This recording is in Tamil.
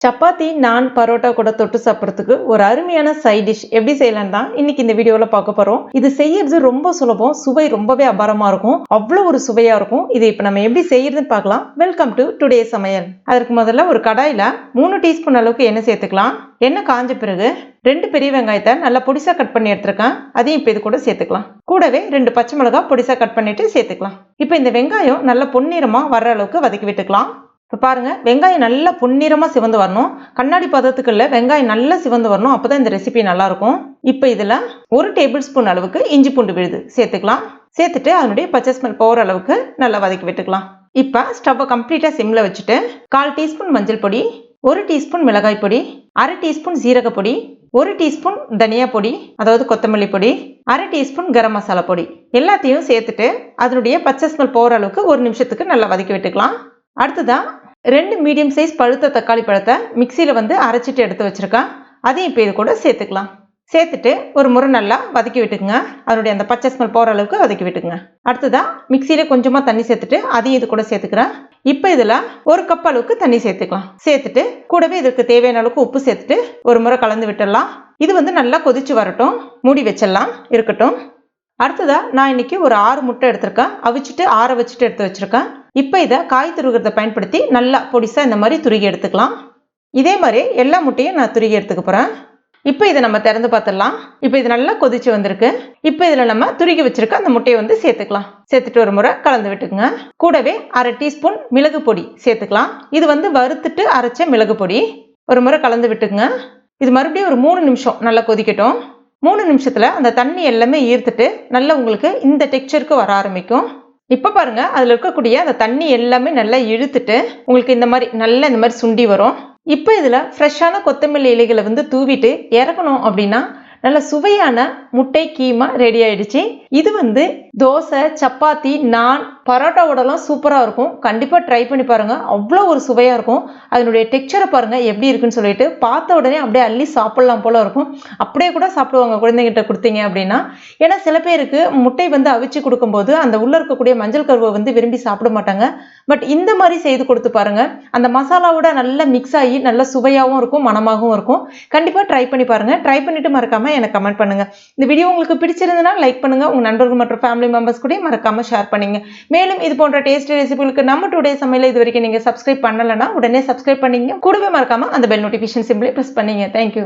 சப்பாத்தி, நான், பரோட்டா கூட தொட்டு சாப்பிட்றதுக்கு ஒரு அருமையான சைட் டிஷ் எப்படி செய்யலான்னு தான் இன்னைக்கு இந்த வீடியோல பார்க்க போறோம். இது செய்யறது ரொம்ப சுலபம், சுவை ரொம்பவே அபாரமா இருக்கும், அவ்வளோ ஒரு சுவையா இருக்கும். இது இப்போ நம்ம எப்படி செய்யறதுன்னு பார்க்கலாம். வெல்கம் டு டுடே சமையல். அதற்கு முதல்ல ஒரு கடாயில 3 டீஸ்பூன் அளவுக்கு எண்ணெய் சேர்த்துக்கலாம். எண்ணெய் காஞ்ச பிறகு 2 பெரிய வெங்காயத்தை நல்லா பொடிசா கட் பண்ணி எடுத்திருக்கேன், அதையும் இப்போ இது கூட சேர்த்துக்கலாம். கூடவே 2 பச்சை மிளகாய் பொடிசா கட் பண்ணிட்டு சேர்த்துக்கலாம். இப்போ இந்த வெங்காயம் நல்லா பொன்னிறமா வர்ற அளவுக்கு வதக்கி விட்டுக்கலாம். இப்போ பாருங்க, வெங்காயம் நல்லா பொன்னிறமாக சிவந்து வரணும். கண்ணாடி பதத்துக்கு இல்லை, வெங்காயம் நல்லா சிவந்து வரணும். அப்போ தான் இந்த ரெசிபி நல்லா இருக்கும். இப்போ இதில் 1 டேபிள் ஸ்பூன் அளவுக்கு இஞ்சி பூண்டு விழுது சேர்த்துக்கலாம். சேர்த்துட்டு அதனுடைய பச்சை ஸ்மெல் போகிற அளவுக்கு நல்லா வதக்கி விட்டுக்கலாம். இப்போ ஸ்டவ்வை கம்ப்ளீட்டாக சிம்மில் வச்சுட்டு 1/4 டீஸ்பூன் மஞ்சள் பொடி, 1 டீஸ்பூன் மிளகாய் பொடி, 1/2 டீஸ்பூன் சீரக பொடி, 1 டீஸ்பூன் தனியா பொடி அதாவது கொத்தமல்லி பொடி, 1/2 டீஸ்பூன் கரம் மசாலா பொடி எல்லாத்தையும் சேர்த்துட்டு அதனுடைய பச்சை ஸ்மெல் போகிற அளவுக்கு 1 நிமிஷத்துக்கு நல்லா வதக்கி விட்டுக்கலாம். அடுத்ததான் 2 மீடியம் சைஸ் பழுத்த தக்காளி பழத்தை மிக்சியில் அரைச்சிட்டு எடுத்து வச்சிருக்கேன், அதையும் இப்போ இது கூட சேர்த்துக்கலாம். சேர்த்துட்டு ஒரு முறை நல்லா வதக்கி விட்டுக்குங்க. அதனுடைய அந்த பச்சை ஸ்மெல் போகிற அளவுக்கு வதக்கி விட்டுக்குங்க. அடுத்ததான் மிக்சியில் கொஞ்சமாக தண்ணி சேர்த்துட்டு அதையும் இது கூட சேர்த்துக்கிறேன். இப்போ இதில் 1 கப் அளவுக்கு தண்ணி சேர்த்துக்கலாம். சேர்த்துட்டு கூடவே இதற்கு தேவையான அளவுக்கு உப்பு சேர்த்துட்டு ஒரு முறை கலந்து விட்டுடலாம். இது நல்லா கொதிச்சு வரட்டும், மூடி வச்சிடலாம், இருக்கட்டும். அடுத்ததா நான் இன்னைக்கு ஒரு 6 முட்டை எடுத்திருக்கேன், அவிச்சிட்டு ஆற வச்சுட்டு எடுத்து வச்சிருக்கேன். இப்போ இதை காய் துருகிறத பயன்படுத்தி நல்லா பொடிசா இந்த மாதிரி துருகி எடுத்துக்கலாம். இதே மாதிரி எல்லா முட்டையும் நான் துருகி எடுத்துக்க போறேன். இப்போ இதை நம்ம திறந்து பார்த்துடலாம். இப்போ இது நல்லா கொதிச்சு வந்திருக்கு. இப்போ இதில் நம்ம துருகி வச்சிருக்க அந்த முட்டையை சேர்த்துக்கலாம். சேர்த்துட்டு ஒரு முறை கலந்து விட்டுக்குங்க. கூடவே 1/2 டீஸ்பூன் மிளகு பொடி சேர்த்துக்கலாம். இது வறுத்துட்டு அரைச்ச மிளகு பொடி. ஒரு முறை கலந்து விட்டுக்குங்க. இது மறுபடியும் ஒரு 3 நிமிஷம் நல்லா கொதிக்கட்டும். 3 நிமிஷத்துல அந்த தண்ணி எல்லாமே ஈர்த்துட்டு நல்லா உங்களுக்கு இந்த டெக்ஸ்சருக்கு வர ஆரம்பிக்கும். இப்போ பாருங்க, அதில் இருக்கக்கூடிய அந்த தண்ணி எல்லாமே நல்லா இழுத்துட்டு உங்களுக்கு இந்த மாதிரி சுண்டி வரும். இப்போ இதில் ஃப்ரெஷ்ஷான கொத்தமல்லி இலைகளை தூவிட்டு இறக்கணும் அப்படின்னா நல்ல சுவையான முட்டை கீமா ரெடி ஆயிடுச்சு. இது தோசை, சப்பாத்தி, நான், பரோட்டாவோடலாம் சூப்பராக இருக்கும். கண்டிப்பாக ட்ரை பண்ணி பாருங்க, அவ்வளோ ஒரு சுவையாக இருக்கும். அதனுடைய டெக்ஸ்சரை பாருங்க எப்படி இருக்குன்னு சொல்லிட்டு பார்த்த உடனே அப்படியே அள்ளி சாப்பிடலாம் போல இருக்கும். அப்படியே கூட சாப்பிடுவாங்க குழந்தைங்கிட்ட கொடுத்தீங்க அப்படின்னா. ஏன்னா சில பேருக்கு முட்டை அவிச்சு கொடுக்கும்போது அந்த உள்ள இருக்கக்கூடிய மஞ்சள் கருவை விரும்பி சாப்பிட மாட்டாங்க. பட் இந்த மாதிரி செய்து கொடுத்து பாருங்க, அந்த மசாலாவோட நல்லா மிக்ஸ் ஆகி நல்ல சுவையாகவும் இருக்கும், மனமாகவும் இருக்கும். கண்டிப்பாக ட்ரை பண்ணி பாருங்க. ட்ரை பண்ணிட்டு மறக்காம எனக்கு கமெண்ட் பண்ணுங்க. இந்த வீடியோ உங்களுக்கு பிடிச்சிருந்ததுன்னா லைக் பண்ணுங்க, உங்க நண்பர்கள் மற்றும் ஃபேமிலி மெம்பர்ஸ் கூட மறக்காம ஷேர் பண்ணுங்க. மேலும் இது போன்ற டேஸ்டி ரெசிபிகளுக்கு நம்ம டுடே சமையல் இது வரைக்கும் நீங்க சப்ஸ்கிரைப் பண்ணலன்னா உடனே சப்ஸ்கிரைப் பண்ணீங்க. கூடவே மறக்காம அந்த பெல் நோட்டிஃபிகேஷன் சிம்பிளை பிரஸ் பண்ணீங்க. தேங்க்யூ.